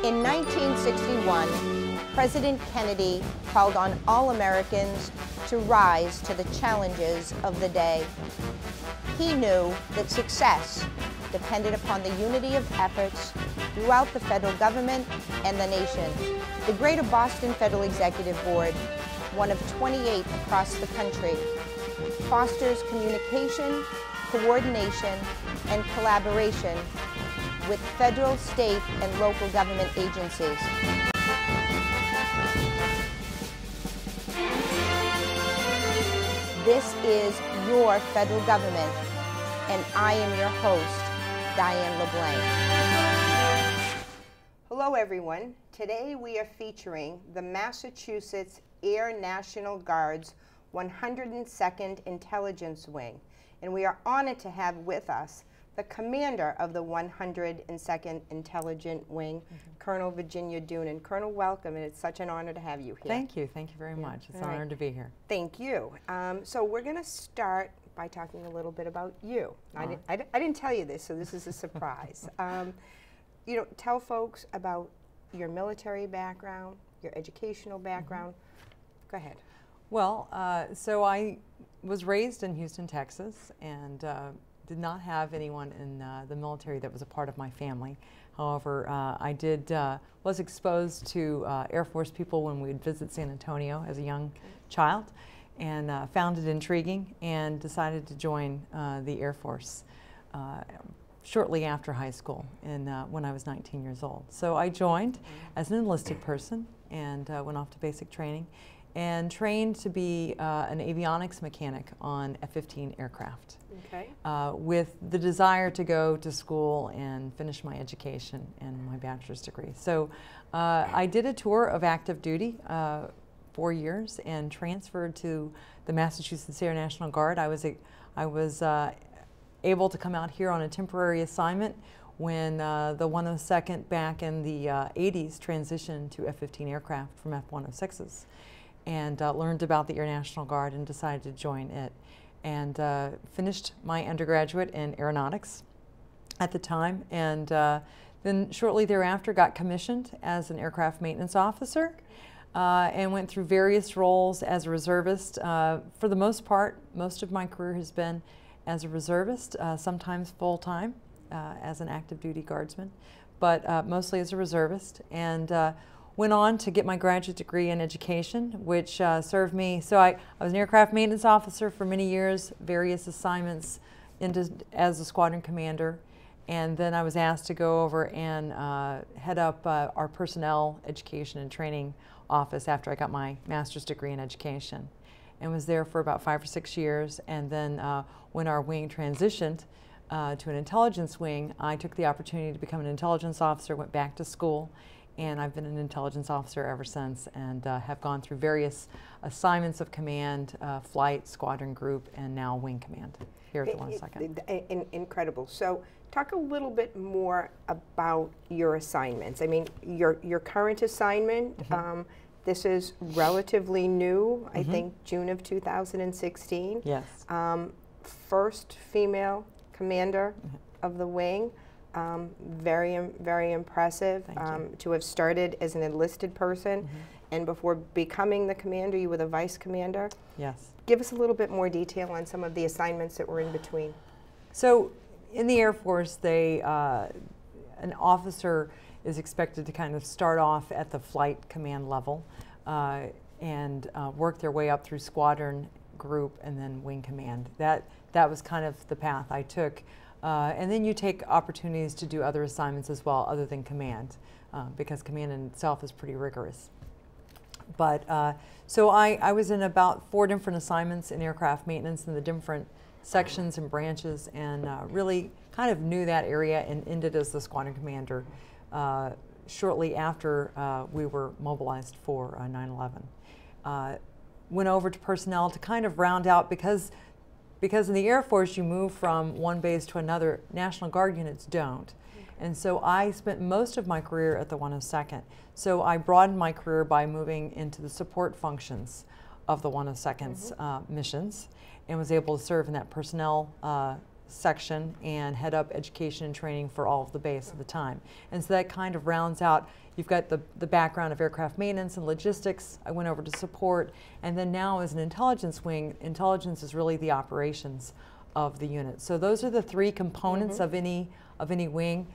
In 1961, President Kennedy called on all Americans to rise to the challenges of the day. He knew that success depended upon the unity of efforts throughout the federal government and the nation. The Greater Boston Federal Executive Board, one of 28 across the country, fosters communication, coordination, and collaboration with federal, state, and local government agencies. This is your federal government, and I am your host, Diane LeBlanc. Hello everyone. Today we are featuring the Massachusetts Air National Guard's 102nd Intelligence Wing, and we are honored to have with us the commander of the 102nd Intelligence Wing, Colonel Virginia Doonan. Colonel, welcome, and it's such an honor to have you here. Thank you very much. It's an honor to be here. Thank you. So we're going to start by talking a little bit about you. I didn't tell you this, so this is a surprise. You know, tell folks about your military background, your educational background. Go ahead. Well, so I was raised in Houston, Texas, and did not have anyone in the military that was a part of my family. However, I was exposed to Air Force people when we would visit San Antonio as a young child, and found it intriguing and decided to join the Air Force shortly after high school when I was 19 years old. So I joined as an enlisted person and went off to basic training and trained to be an avionics mechanic on F-15 aircraft. Okay. With the desire to go to school and finish my education and my bachelor's degree. So I did a tour of active duty 4 years and transferred to the Massachusetts Air National Guard. I was able to come out here on a temporary assignment when the 102nd back in the 80s transitioned to F-15 aircraft from F-106s, and learned about the Air National Guard and decided to join it, and finished my undergraduate in aeronautics at the time, and then shortly thereafter got commissioned as an aircraft maintenance officer, and went through various roles as a reservist. For the most part, most of my career has been as a reservist, sometimes full-time as an active duty guardsman, but mostly as a reservist, and went on to get my graduate degree in education, which served me. So I was an aircraft maintenance officer for many years, various assignments as a squadron commander, and then I was asked to go over and head up our personnel education and training office after I got my master's degree in education, and was there for about 5 or 6 years. And then when our wing transitioned to an intelligence wing, I took the opportunity to become an intelligence officer, went back to school, and I've been an intelligence officer ever since, and have gone through various assignments of command, flight, squadron group, and now wing command here at the 102nd. Incredible. So talk a little bit more about your assignments. I mean, your current assignment, this is relatively new, I think June of 2016. Yes. First female commander of the wing. Very impressive to have started as an enlisted person, and before becoming the commander, you were the vice commander. Yes. Give us a little bit more detail on some of the assignments that were in between. So in the Air Force, an officer is expected to kind of start off at the flight command level and work their way up through squadron, group, and then wing command. That was kind of the path I took. And then you take opportunities to do other assignments as well, other than command, because command in itself is pretty rigorous. But so I was in about 4 different assignments in aircraft maintenance in the different sections and branches, and really kind of knew that area, and ended as the squadron commander shortly after we were mobilized for 9/11. Went over to personnel to kind of round out, because in the Air Force you move from one base to another. National Guard units don't. And so I spent most of my career at the 102nd. So I broadened my career by moving into the support functions of the 102nd's missions, and was able to serve in that personnel section and head up education and training for all of the base at the time. And so that kind of rounds out, you've got the background of aircraft maintenance and logistics. I went over to support, and then now as an intelligence wing, intelligence is really the operations of the unit. So those are the three components of any wing: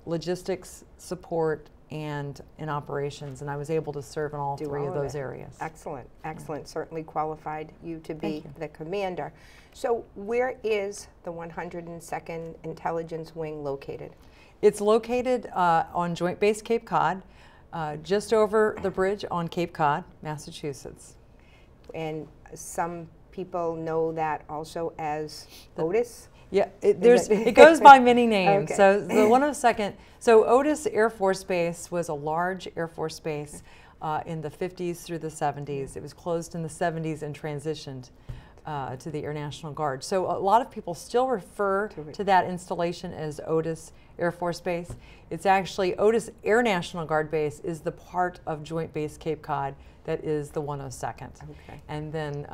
logistics, support, and in operations. And I was able to serve in all three of those areas. Excellent, excellent. Certainly qualified you to be the commander. So where is the 102nd Intelligence Wing located? It's located on Joint Base Cape Cod, just over the bridge on Cape Cod, Massachusetts. And some people know that also as Otis? Yeah, it goes by many names. Okay. So the 102nd, so Otis Air Force Base was a large Air Force base in the 50s through the 70s. It was closed in the 70s and transitioned to the Air National Guard. So a lot of people still refer to that installation as Otis Air Force Base. It's actually Otis Air National Guard Base is the part of Joint Base Cape Cod that is the 102nd. Okay. And then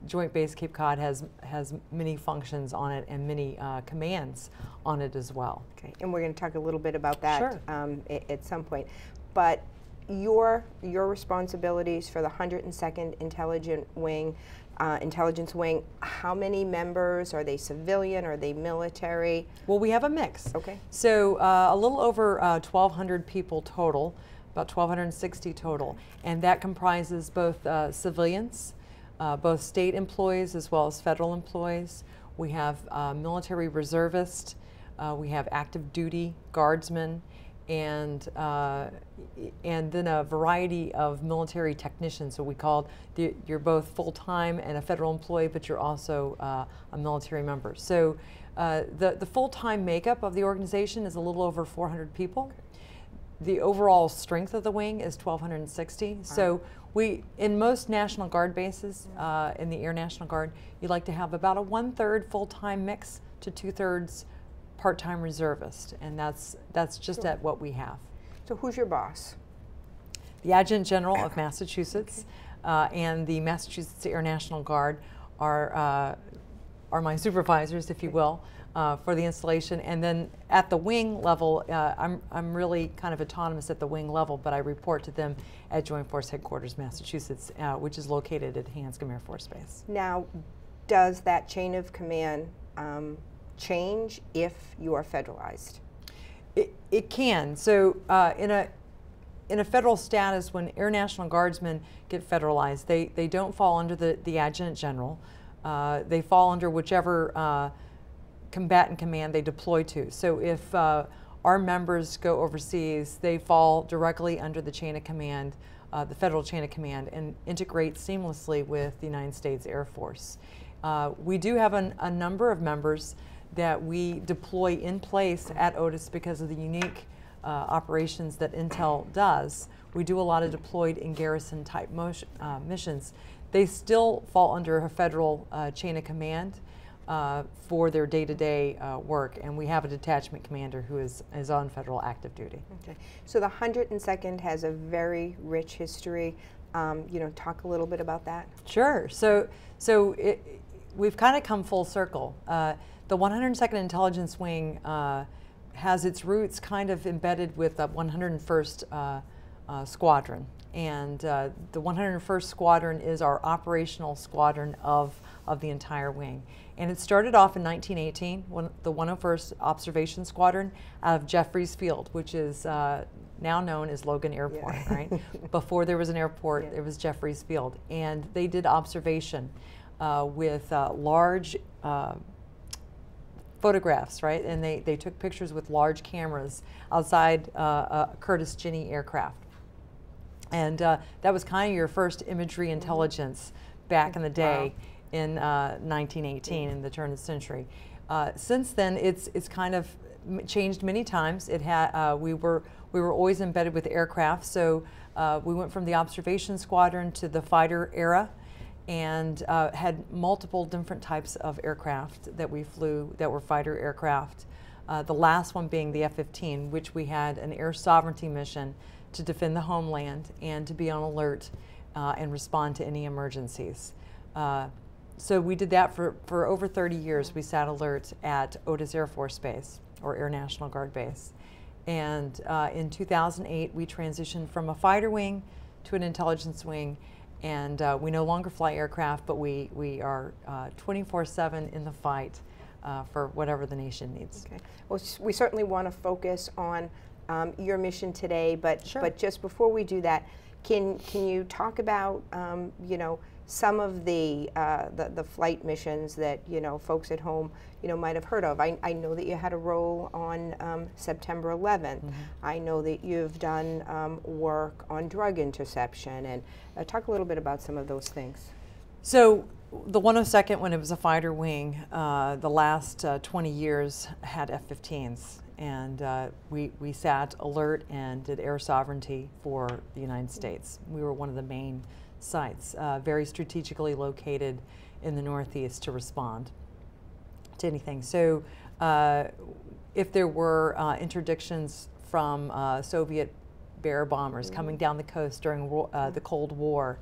Joint Base Cape Cod has many functions on it and many commands on it as well. Okay, and we're going to talk a little bit about that at some point. But your responsibilities for the 102nd Intelligence Wing, how many members? Are they civilian? Are they military? Well, we have a mix. Okay. So a little over 1,200 people total, about 1,260 total, and that comprises both civilians, both state employees as well as federal employees. We have military reservists, we have active duty guardsmen, and then a variety of military technicians. So we called, you're both full-time and a federal employee, but you're also a military member. So the full-time makeup of the organization is a little over 400 people. The overall strength of the wing is 1,260. So we, in most National Guard bases, in the Air National Guard, you like to have about a 1/3 full-time mix to 2/3 part-time reservist, and that's just at what we have. So who's your boss? The Adjutant General of Massachusetts and the Massachusetts Air National Guard are my supervisors, if you will, for the installation. And then at the wing level, I'm really kind of autonomous at the wing level, but I report to them at Joint Force Headquarters, Massachusetts, which is located at Hanscom Air Force Base. Now, does that chain of command change if you are federalized? It can. So in a federal status, when Air National Guardsmen get federalized, they don't fall under the Adjutant General. They fall under whichever combatant command they deploy to. So if our members go overseas, they fall directly under the chain of command, the federal chain of command, and integrate seamlessly with the United States Air Force. We do have a number of members that we deploy in place at Otis because of the unique operations that Intel does. We do a lot of deployed in garrison type missions. They still fall under a federal chain of command for their day-to-day work, and we have a detachment commander who is on federal active duty. Okay. So the 102nd has a very rich history. Talk a little bit about that. Sure. So we've kind of come full circle. The 102nd Intelligence Wing has its roots kind of embedded with the 101st Squadron. And the 101st Squadron is our operational squadron of the entire wing. And it started off in 1918, the 101st Observation Squadron out of Jeffries Field, which is now known as Logan Airport, right? Before there was an airport, it was Jeffries Field. And they did observation with large photographs, right? And they took pictures with large cameras outside Curtiss Ginny aircraft. And that was kind of your first imagery intelligence back in the day in 1918, in the turn of the century. Since then, it's kind of changed many times. It had we were always embedded with aircraft, so we went from the observation squadron to the fighter era, and had multiple different types of aircraft that we flew that were fighter aircraft. The last one being the F-15, which we had an air sovereignty mission to defend the homeland and to be on alert and respond to any emergencies. So we did that for over 30 years. We sat alert at Otis Air Force Base, or Air National Guard Base. And in 2008, we transitioned from a fighter wing to an intelligence wing. And we no longer fly aircraft, but we are 24/7 in the fight for whatever the nation needs. Okay. Well, we certainly want to focus on your mission today, but Sure. but just before we do that, can you talk about you know, some of the flight missions that, you know, folks at home, you know, might have heard of? I know that you had a role on September 11th. Mm-hmm. I know that you've done work on drug interception, and talk a little bit about some of those things. So the 102nd, when it was a fighter wing, the last 20 years had F-15s, and we sat alert and did air sovereignty for the United States. We were one of the main sites, very strategically located in the Northeast to respond to anything. So if there were interdictions from Soviet Bear bombers coming down the coast during the Cold War,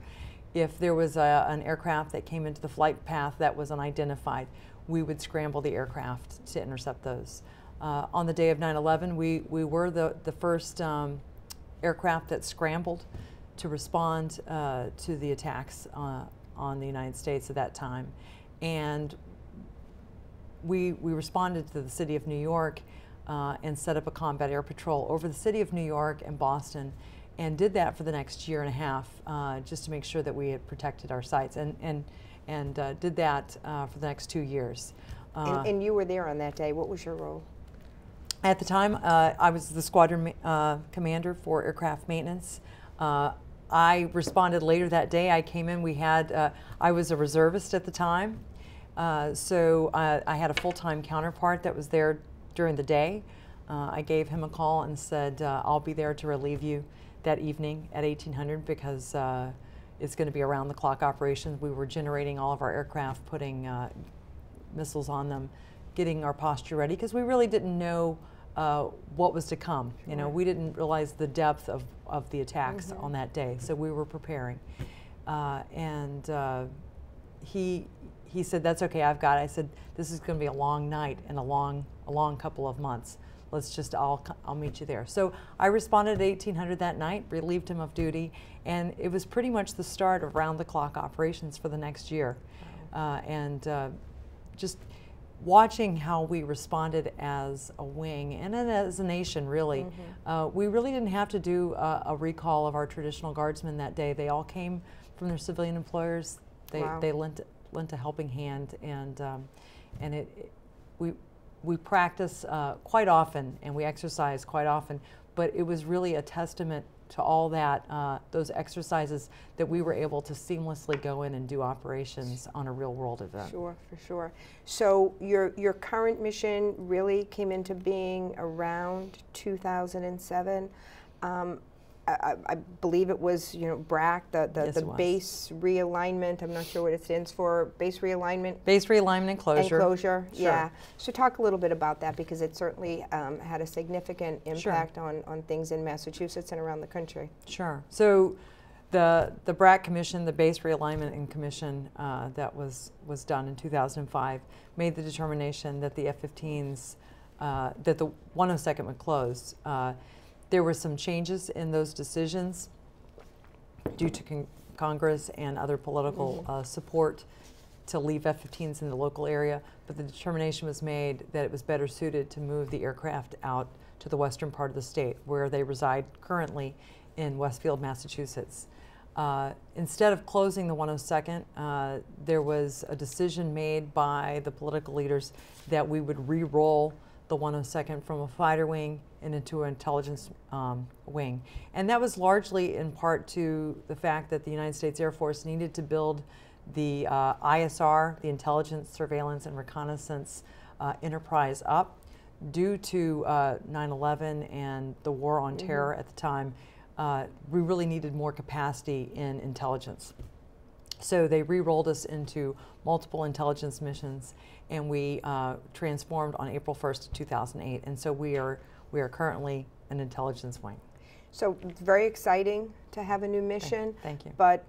if there was an aircraft that came into the flight path that was unidentified, we would scramble the aircraft to intercept those. On the day of 9/11, we were the first aircraft that scrambled to respond to the attacks on the United States at that time. And we responded to the city of New York and set up a combat air patrol over the city of New York and Boston, and did that for the next year and a half just to make sure that we had protected our sites, and did that for the next 2 years. And you were there on that day. What was your role? At the time, I was the squadron commander for aircraft maintenance. I responded later that day. I came in, I was a reservist at the time, so I had a full-time counterpart that was there during the day. I gave him a call and said, I'll be there to relieve you that evening at 1800 because it's going to be around-the-clock operations. We were generating all of our aircraft, putting missiles on them, getting our posture ready, because we really didn't know what was to come. You know, we didn't realize the depth of the attacks on that day, so we were preparing. He said, "That's okay, I've got it." I said, "This is going to be a long night and a long couple of months. Let's just, I'll meet you there." So I responded at 1800 that night, relieved him of duty, and it was pretty much the start of round-the-clock operations for the next year. Just watching how we responded as a wing and then as a nation, really, we really didn't have to do a recall of our traditional guardsmen that day. They all came from their civilian employers. They lent a helping hand, and we practice quite often and we exercise quite often, but it was really a testament to all that, those exercises, that we were able to seamlessly go in and do operations on a real-world event. Sure, for sure. So your current mission really came into being around 2007. I believe it was, you know, BRAC, Yes, the base realignment. I'm not sure what it stands for. Base realignment. Base realignment and closure. And closure, Sure. yeah. So talk a little bit about that, because it certainly had a significant impact on things in Massachusetts and around the country. Sure. So the BRAC Commission, the Base Realignment and Commission that was done in 2005, made the determination that the F-15s, that the 102nd would close. There were some changes in those decisions due to Congress and other political support to leave F-15s in the local area, but the determination was made that it was better suited to move the aircraft out to the western part of the state, where they reside currently in Westfield, Massachusetts. Instead of closing the 102nd, there was a decision made by the political leaders that we would re-roll the 102nd from a fighter wing and into an intelligence wing. And that was largely in part to the fact that the United States Air Force needed to build the ISR, the Intelligence, Surveillance, and Reconnaissance enterprise up. Due to 9/11 and the war on terror at the time, we really needed more capacity in intelligence. So they re-rolled us into multiple intelligence missions, and we transformed on April 1st, 2008. And so we are currently an intelligence wing. So it's very exciting to have a new mission. Thank you. But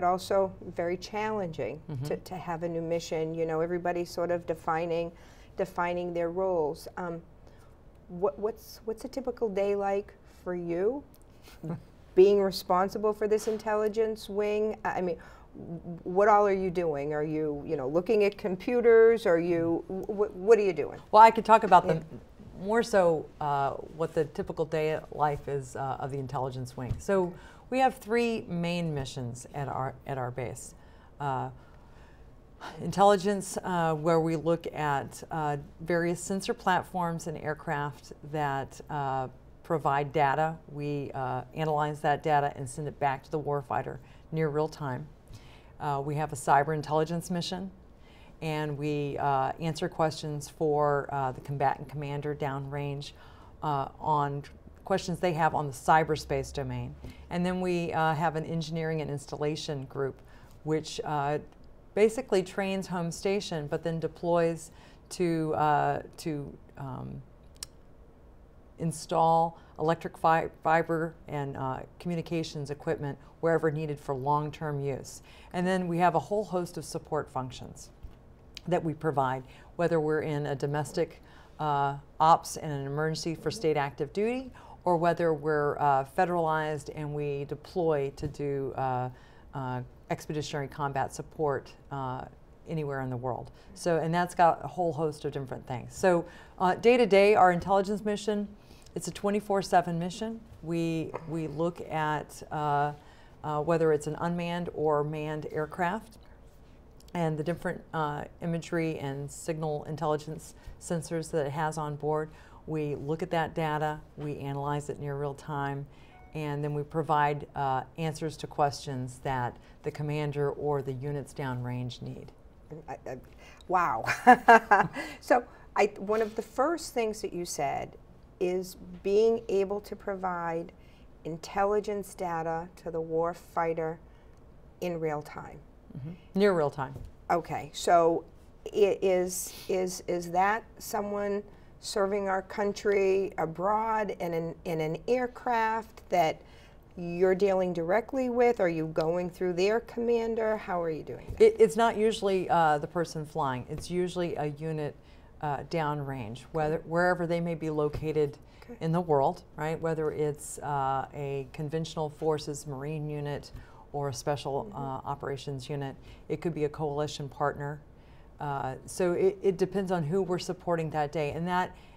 also very challenging to have a new mission. You know, everybody's sort of defining their roles. What's a typical day like for you, being responsible for this intelligence wing? I mean, what all are you doing? Are you, looking at computers? Are you, what are you doing? Well, I could talk about more so what the typical day life is of the intelligence wing. So we have three main missions at our base. Intelligence, where we look at various sensor platforms and aircraft that provide data. We analyze that data and send it back to the warfighter near real time. We have a cyber intelligence mission, and we answer questions for the combatant commander downrange on questions they have on the cyberspace domain. And then we have an engineering and installation group, which basically trains home station, but then deploys to install electric fiber and communications equipment wherever needed for long-term use. And then we have a whole host of support functions that we provide, whether we're in a domestic ops and an emergency for state active duty, or whether we're federalized and we deploy to do expeditionary combat support anywhere in the world. So, and that's got a whole host of different things. So day to day, our intelligence mission, it's a 24/7 mission. We look at whether it's an unmanned or manned aircraft, and the different imagery and signal intelligence sensors that it has on board. We look at that data, we analyze it near real time, and then we provide answers to questions that the commander or the units downrange need. Wow. So one of the first things that you said is being able to provide intelligence data to the war fighter in real time. Near real time. Okay, so is that someone serving our country abroad in an aircraft that you're dealing directly with? Are you going through their commander? How are you doing that? It's not usually the person flying. It's usually a unit downrange, wherever they may be located in the world, right? Whether it's a conventional forces Marine unit or a special operations unit. It could be a coalition partner. So it depends on who we're supporting that day.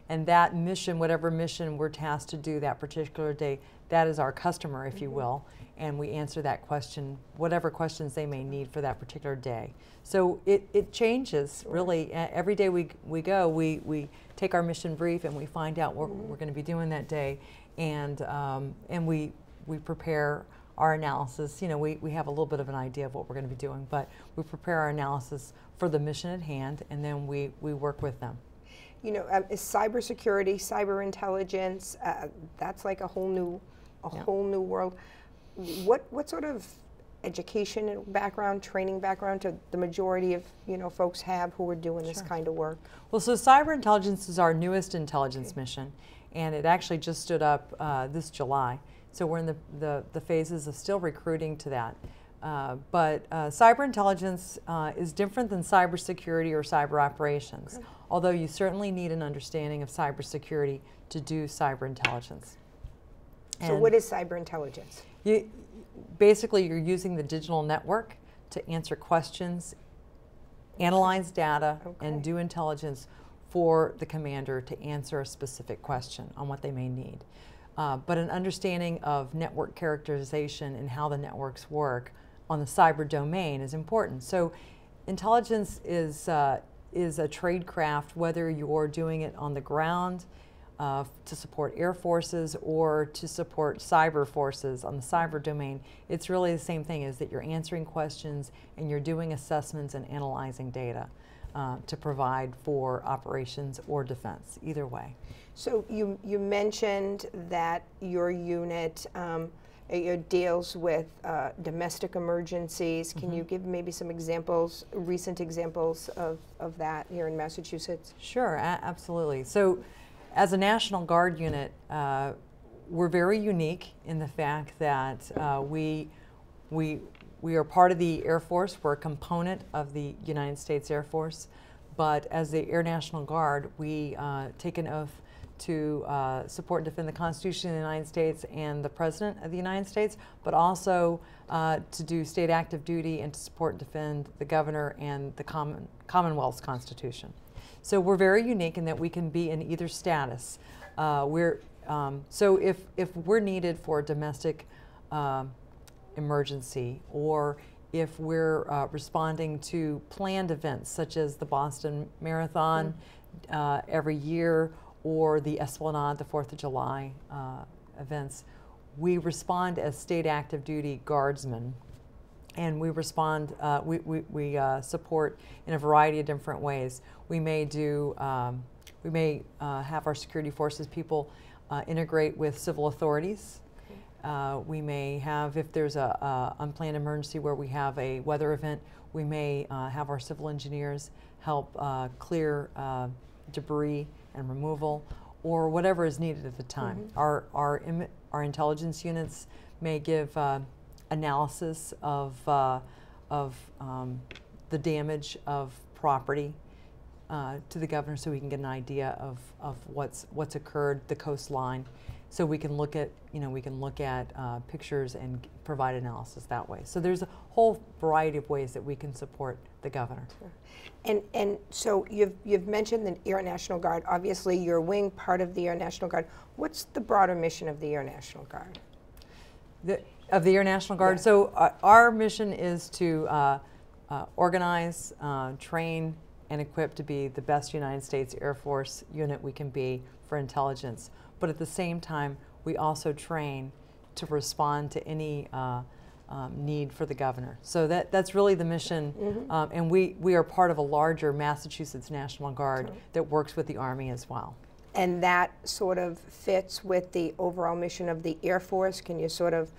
And that mission, whatever mission we're tasked to do that particular day, that is our customer, if you will. And we answer that question, whatever questions they may need for that particular day. So it changes, really. Every day we go, we take our mission brief and we find out what we're going to be doing that day. And we prepare our analysis. You know, we have a little bit of an idea of what we're going to be doing, but we prepare our analysis for the mission at hand, and then we work with them. You know, cybersecurity, cyber intelligence, that's like a whole new world. What sort of education background, training background do the majority of folks have who are doing this kind of work? Well, so cyber intelligence is our newest intelligence mission, and it actually just stood up this July. So we're in the phases of still recruiting to that. But cyber intelligence is different than cybersecurity or cyber operations, although you certainly need an understanding of cybersecurity to do cyber intelligence. So what is cyber intelligence? Basically, you're using the digital network to answer questions, analyze data, and do intelligence for the commander to answer a specific question on what they may need. But an understanding of network characterization and how the networks work on the cyber domain is important. So intelligence is a trade craft, whether you're doing it on the ground to support air forces or to support cyber forces on the cyber domain. It's really the same thing, is that you're answering questions and you're doing assessments and analyzing data to provide for operations or defense, either way. So you mentioned that your unit it deals with domestic emergencies. Can you give maybe some examples, recent examples of that here in Massachusetts? Sure, absolutely. So as a National Guard unit, we're very unique in the fact that we are part of the Air Force. We're a component of the United States Air Force, but as the Air National Guard, we take an oath to support and defend the Constitution of the United States and the President of the United States, but also to do state active duty and to support and defend the Governor and the Commonwealth's Constitution. So we're very unique in that we can be in either status. So if we're needed for a domestic emergency, or if we're responding to planned events such as the Boston Marathon every year, or the Esplanade, the 4th of July events, we respond as state active duty guardsmen. And we respond, we support in a variety of different ways. We may do, we may have our security forces people integrate with civil authorities. We may have, if there's a unplanned emergency where we have a weather event, we may have our civil engineers help clear debris and removal, or whatever is needed at the time. Our intelligence units may give analysis of the damage of property to the Governor, so we can get an idea of what's occurred, the coastline, so we can look at pictures and provide analysis that way. So there's a whole variety of ways that we can support the Governor. Sure. And so you've mentioned the Air National Guard. Obviously, you're a wing part of the Air National Guard. What's the broader mission of the Air National Guard? Of the Air National Guard? Yeah. So our mission is to organize, train, and equip to be the best United States Air Force unit we can be for intelligence. But at the same time, we also train to respond to any need for the Governor. So that's really the mission, and we are part of a larger Massachusetts National Guard that works with the Army as well. And that sort of fits with the overall mission of the Air Force. Can you sort of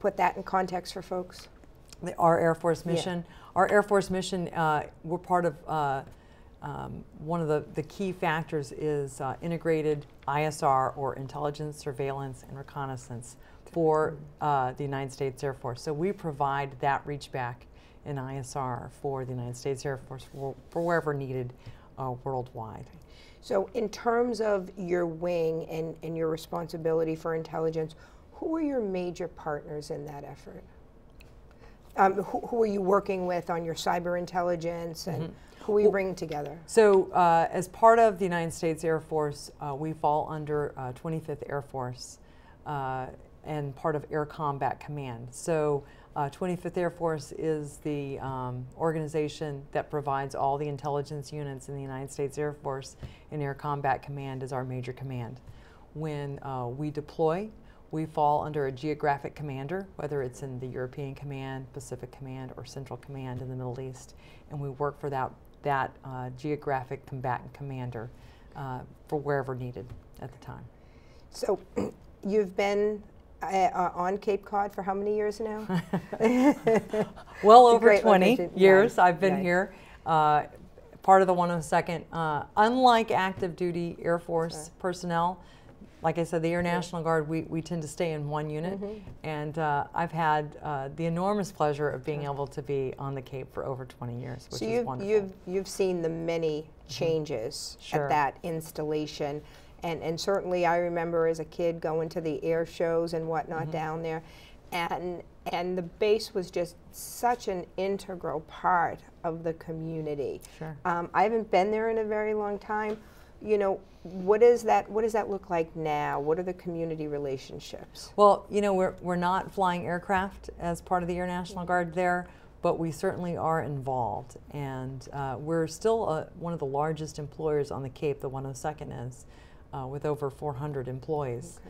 put that in context for folks? Our Air Force mission? Yeah. Our Air Force mission, we're part of, one of the key factors is integrated ISR, or intelligence, surveillance, and reconnaissance for the United States Air Force. So we provide that reach back in ISR for the United States Air Force for wherever needed worldwide. So in terms of your wing and your responsibility for intelligence, who are your major partners in that effort? Who are you working with on your cyber intelligence, and who are you bringing together? So as part of the United States Air Force, we fall under 25th Air Force and part of Air Combat Command. So 25th Air Force is the organization that provides all the intelligence units in the United States Air Force, and Air Combat Command is our major command. When we deploy, we fall under a geographic commander, whether it's in the European Command, Pacific Command, or Central Command in the Middle East, and we work for that geographic combatant commander for wherever needed at the time. So you've been on Cape Cod for how many years now? Well over 20 years I've been here. Part of the 102nd. Unlike active duty Air Force personnel, like I said, the Air National Guard, we tend to stay in one unit, and I've had the enormous pleasure of being able to be on the Cape for over 20 years, which is wonderful. You've seen the many changes at that installation, and certainly I remember as a kid going to the air shows and whatnot down there, and the base was just such an integral part of the community. Sure. I haven't been there in a very long time. You know, what does that look like now? What are the community relationships? Well, you know, we're not flying aircraft as part of the Air National Guard there, but we certainly are involved, and we're still one of the largest employers on the Cape. The 102nd is, with over 400 employees.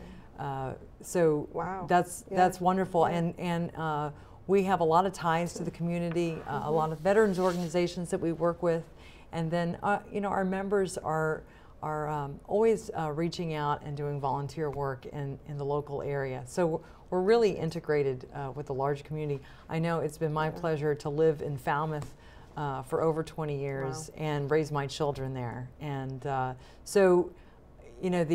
So that's wonderful, and we have a lot of ties to the community, a lot of veterans organizations that we work with, and then you know, our members are always reaching out and doing volunteer work in the local area. So we're really integrated with the large community. I know it's been my pleasure to live in Falmouth for over 20 years and raise my children there. And so, you know,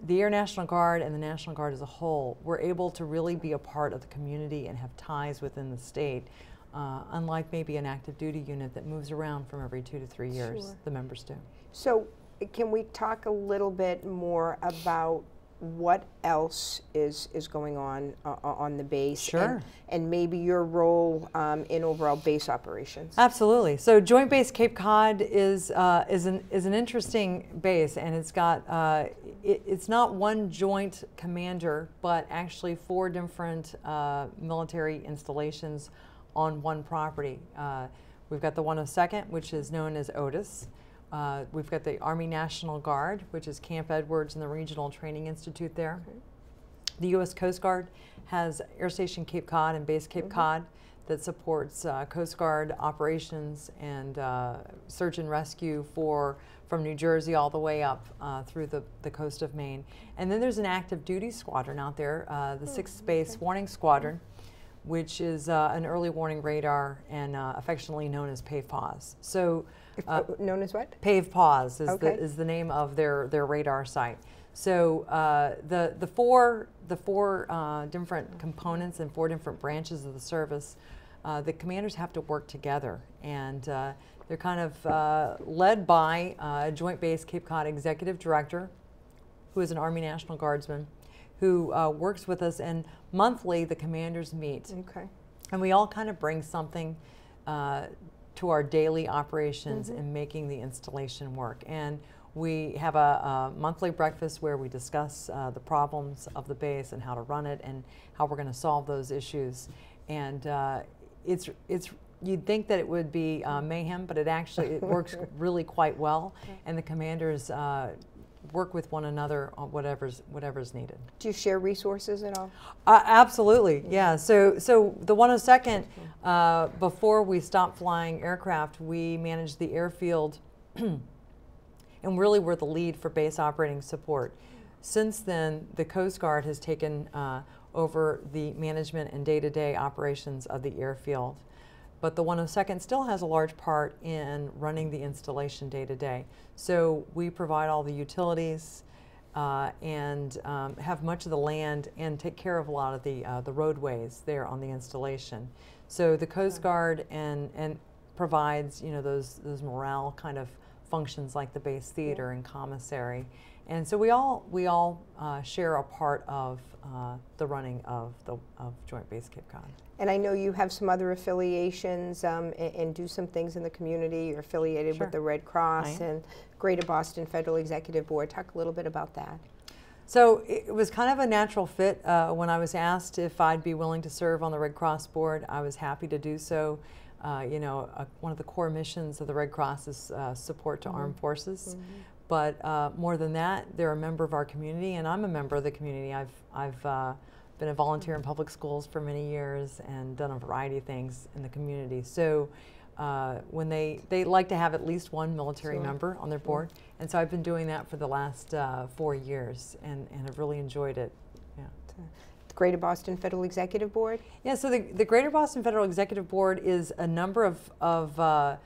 the Air National Guard and the National Guard as a whole, we're able to really be a part of the community and have ties within the state, unlike maybe an active duty unit that moves around from every 2 to 3 years. Sure. The members do. So can we talk a little bit more about what else is going on the base? Sure. And maybe your role in overall base operations? Absolutely. So Joint Base Cape Cod is an interesting base, and it's got it's not one joint commander, but actually 4 different military installations on one property. We've got the 102nd, which is known as Otis. We've got the Army National Guard, which is Camp Edwards and the Regional Training Institute there. Okay. The U.S. Coast Guard has Air Station Cape Cod and Base Cape Cod that supports Coast Guard operations and search and rescue from New Jersey all the way up through the coast of Maine. And then there's an active duty squadron out there, the 6th Space Warning Squadron, which is an early warning radar and affectionately known as PAVE-PAWS. So, known as what? PAVE-PAWS is the name of their radar site. So the four different components and 4 different branches of the service, the commanders have to work together, and they're kind of led by a Joint Base Cape Cod Executive Director, who is an Army National Guardsman, who works with us, and monthly the commanders meet. Okay. And we all kind of bring something to our daily operations in making the installation work. And we have a monthly breakfast where we discuss the problems of the base and how to run it and how we're going to solve those issues. And you'd think that it would be mayhem, but it works really quite well. Okay. And the commanders work with one another on whatever's needed. Do you share resources at all? Absolutely, yeah. So the 102nd, before we stopped flying aircraft, we managed the airfield and really were the lead for base operating support. Since then, the Coast Guard has taken over the management and day-to-day operations of the airfield. But the 102nd still has a large part in running the installation day to day. So we provide all the utilities and have much of the land and take care of a lot of the roadways there on the installation. So the Coast Guard and provides, you know, those morale kind of functions like the base theater and commissary. And so we all share a part of the running of Joint Base Cape Cod. And I know you have some other affiliations and do some things in the community. You're affiliated with the Red Cross and Greater Boston Federal Executive Board. Talk a little bit about that. So it was kind of a natural fit. When I was asked if I'd be willing to serve on the Red Cross board, I was happy to do so. You know, one of the core missions of the Red Cross is support to armed forces. But more than that, they're a member of our community, and I'm a member of the community. I've been a volunteer in public schools for many years and done a variety of things in the community. So when they like to have at least one military member on their board, and so I've been doing that for the last 4 years and have really enjoyed it. Yeah. The Greater Boston Federal Executive Board? Yeah, so the Greater Boston Federal Executive Board is a number of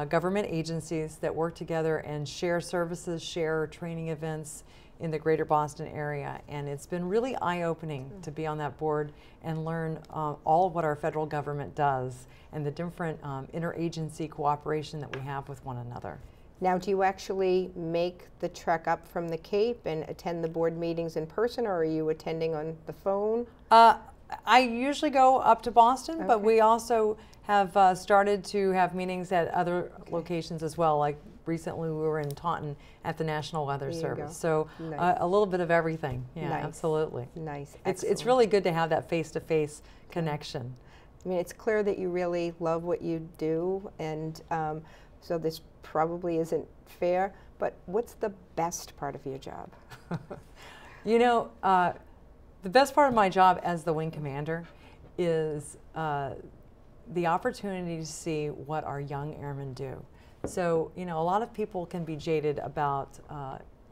government agencies that work together and share services, share training events in the Greater Boston area, and it's been really eye-opening to be on that board and learn all of what our federal government does and the different interagency cooperation that we have with one another. Now, do you actually make the trek up from the Cape and attend the board meetings in person, or are you attending on the phone? I usually go up to Boston, but we also have started to have meetings at other locations as well. Like recently we were in Taunton at the National Weather Service. So a little bit of everything. Yeah, absolutely. Nice. It's really good to have that face-to-face connection. I mean, it's clear that you really love what you do, and so this probably isn't fair, but what's the best part of your job? You know, the best part of my job as the wing commander is the opportunity to see what our young airmen do. So, you know, a lot of people can be jaded about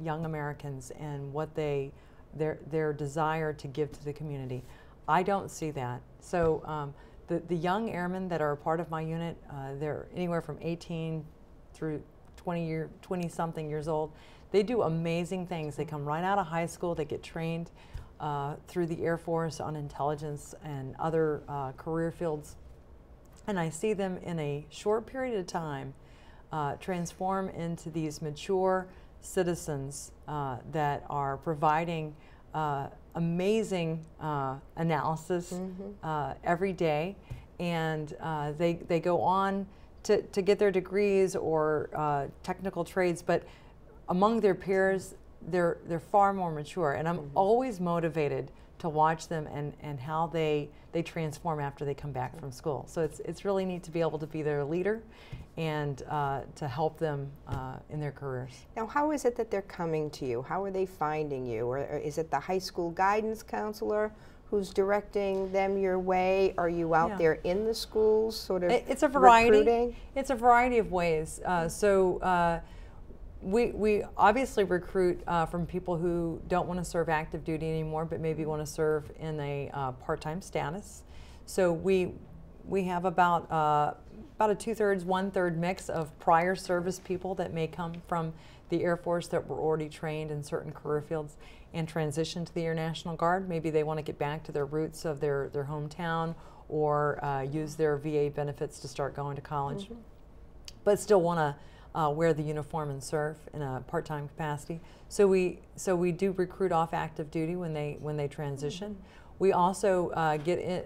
young Americans and what their desire to give to the community. I don't see that. So the young airmen that are a part of my unit, they're anywhere from 18 through 20-something years old. They do amazing things. They come right out of high school. They get trained through the Air Force on intelligence and other career fields. And I see them in a short period of time transform into these mature citizens that are providing amazing analysis every day. And they go on to get their degrees or technical trades, but among their peers, they're far more mature. And I'm always motivated to watch them and how they transform after they come back from school. So it's really neat to be able to be their leader and to help them in their careers. Now, how is it that they're coming to you? How are they finding you? Or is it the high school guidance counselor who's directing them your way? Are you out there in the schools sort of It's a variety. recruiting? It's a variety of ways. We obviously recruit from people who don't want to serve active duty anymore, but maybe want to serve in a part-time status. So we have about a 2/3, 1/3 mix of prior service people that may come from the Air Force that were already trained in certain career fields and transition to the Air National Guard. Maybe they want to get back to their roots of their hometown or use their VA benefits to start going to college, but still want to wear the uniform and serve in a part-time capacity. So we do recruit off active duty when they transition. We also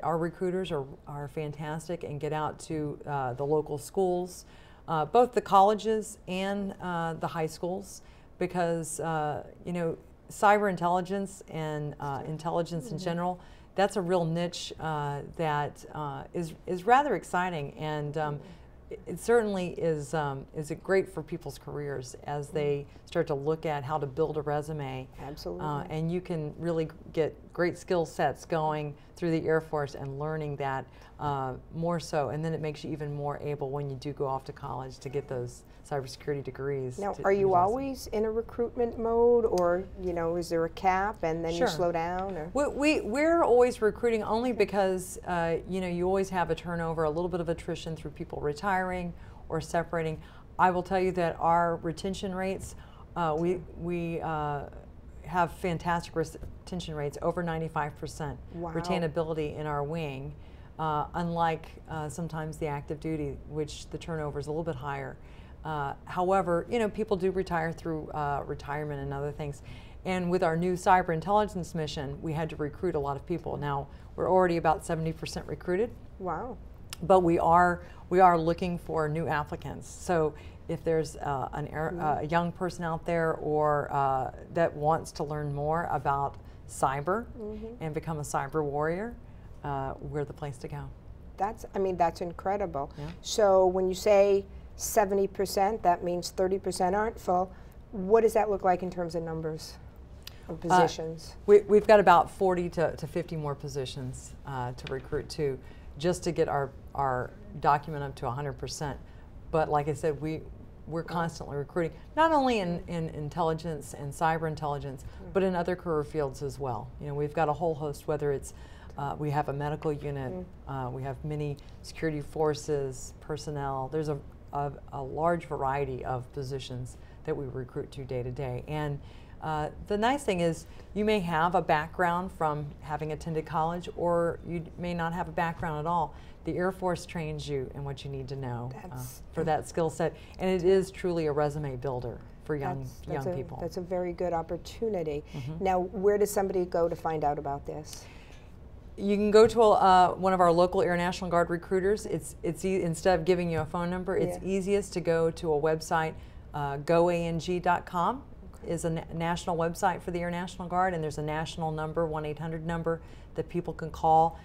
our recruiters are fantastic and get out to the local schools, both the colleges and the high schools, because you know, cyber intelligence and intelligence in general, that's a real niche that is rather exciting, and it certainly is great for people's careers as they start to look at how to build a resume. Absolutely. And you can really get great skill sets going through the Air Force and learning that more so, and then it makes you even more able when you do go off to college to get those cybersecurity degrees. Now, are you always in a recruitment mode, or you know, is there a cap and then you slow down? Or? We're always recruiting only because you know, you always have a turnover, a little bit of attrition through people retiring or separating. I will tell you that our retention rates, we have fantastic retention rates, over 95% retainability in our wing, unlike sometimes the active duty, which the turnover is a little bit higher. However, you know, people do retire through retirement and other things. And with our new cyber intelligence mission, we had to recruit a lot of people. Now, we're already about 70% recruited. Wow. But we are looking for new applicants. So if there's a young person out there or that wants to learn more about cyber and become a cyber warrior, we're the place to go. I mean, that's incredible. Yeah. So when you say 70%, that means 30% aren't full. What does that look like in terms of numbers of positions? We've got about 40 to 50 more positions to recruit to, just to get our document up to 100%. But like I said, we're constantly recruiting, not only in intelligence and cyber intelligence, but in other career fields as well. You know, we've got a whole host, whether it's we have a medical unit, we have many security forces, personnel. There's a large variety of positions that we recruit to day to day. And the nice thing is, you may have a background from having attended college, or you may not have a background at all. The Air Force trains you in what you need to know for that skill set, and it is truly a resume builder for young people. That's a very good opportunity. Now, where does somebody go to find out about this? You can go to one of our local Air National Guard recruiters. Instead of giving you a phone number, it's easiest to go to a website. goang.com is a national website for the Air National Guard, and there's a national number, 1-800 number, that people can call.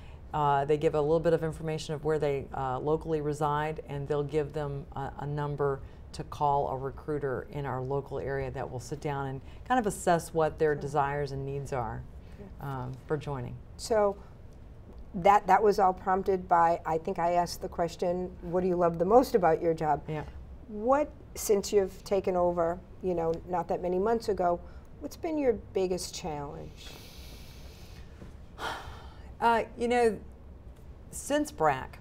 They give a little bit of information of where they locally reside, and they'll give them a number to call a recruiter in our local area that will sit down and kind of assess what their desires and needs are for joining. So that was all prompted by, I think I asked the question, what do you love the most about your job? Yeah. What, since you've taken over, you know, not that many months ago, what's been your biggest challenge? You know, since BRAC,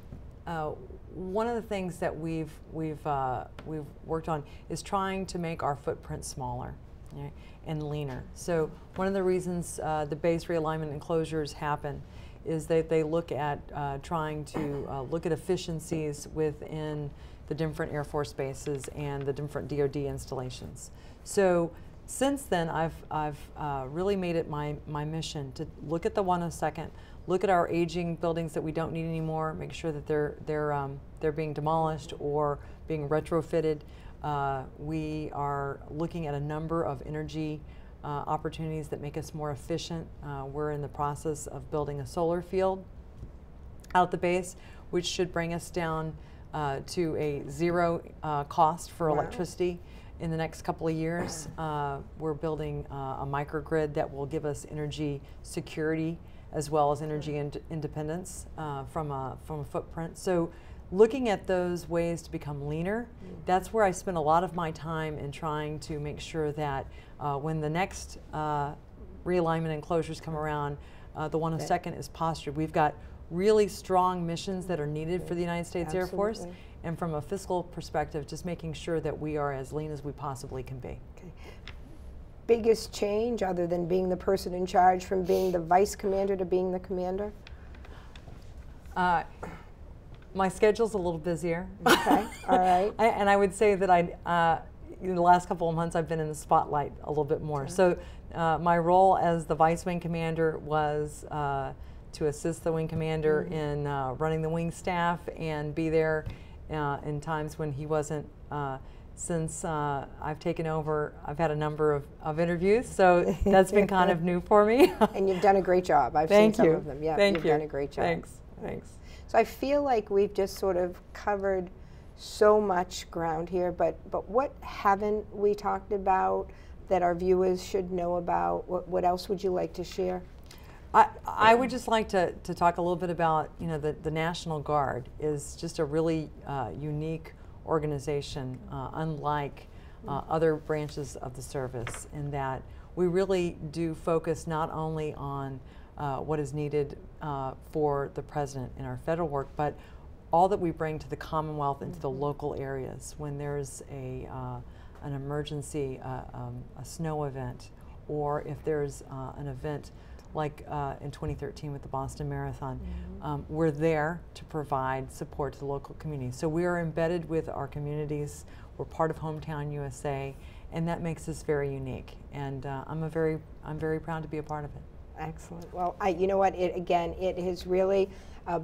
one of the things that we've worked on is trying to make our footprint smaller. right, and leaner. So one of the reasons the base realignment and closures happen is that they look at trying to look at efficiencies within the different Air Force bases and the different DoD installations. So since then, I've really made it my mission to look at the 102nd, look at our aging buildings that we don't need anymore, make sure that they're being demolished or being retrofitted. We are looking at a number of energy opportunities that make us more efficient. We're in the process of building a solar field out at the base, which should bring us down to a zero cost for electricity in the next couple of years. We're building a microgrid that will give us energy security as well as energy independence from a footprint. So looking at those ways to become leaner, that's where I spend a lot of my time in trying to make sure that when the next realignment and closures come around, the 102nd is postured. We've got really strong missions that are needed for the United States Air Force, and from a fiscal perspective, just making sure that we are as lean as we possibly can be. Okay. Biggest change, other than being the person in charge, from being the vice commander to being the commander? My schedule's a little busier. Okay, all right. And I would say that in the last couple of months I've been in the spotlight a little bit more. Okay. So my role as the vice wing commander was to assist the wing commander in running the wing staff and be there in times when he wasn't. Since I've taken over, I've had a number of interviews, so that's been kind of new for me. And you've done a great job. I've seen some of them. Yeah, you've done a great job. Thanks. So I feel like we've just sort of covered so much ground here, but what haven't we talked about that our viewers should know about? What else would you like to share? I would just like to talk a little bit about, the National Guard is just a really unique organization, unlike other branches of the service, in that we really do focus not only on what is needed for the President in our federal work, but all that we bring to the Commonwealth and to the local areas. When there's an emergency, a snow event, or if there's an event like in 2013 with the Boston Marathon, we're there to provide support to the local community. So we are embedded with our communities. We're part of Hometown USA, and that makes us very unique. And I'm very proud to be a part of it. Excellent. Well, you know what? It has really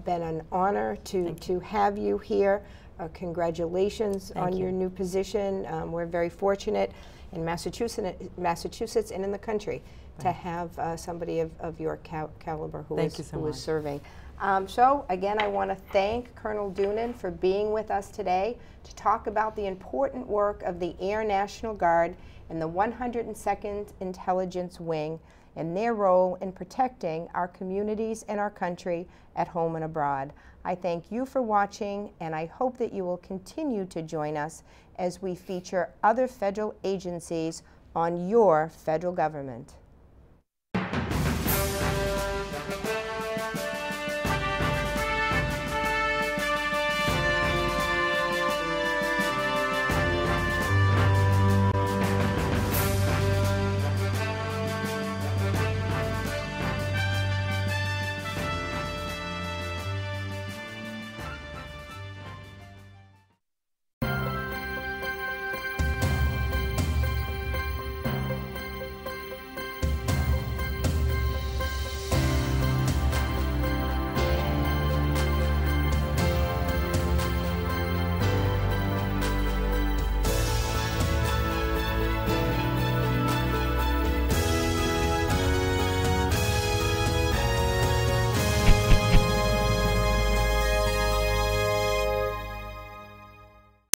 been an honor to have you here. Congratulations on your new position. We're very fortunate in Massachusetts and in the country to have somebody of your caliber who is serving. So again, I want to thank Colonel Doonan for being with us today to talk about the important work of the Air National Guard and the 102nd Intelligence Wing and their role in protecting our communities and our country at home and abroad. I thank you for watching, and I hope that you will continue to join us as we feature other federal agencies on your federal government.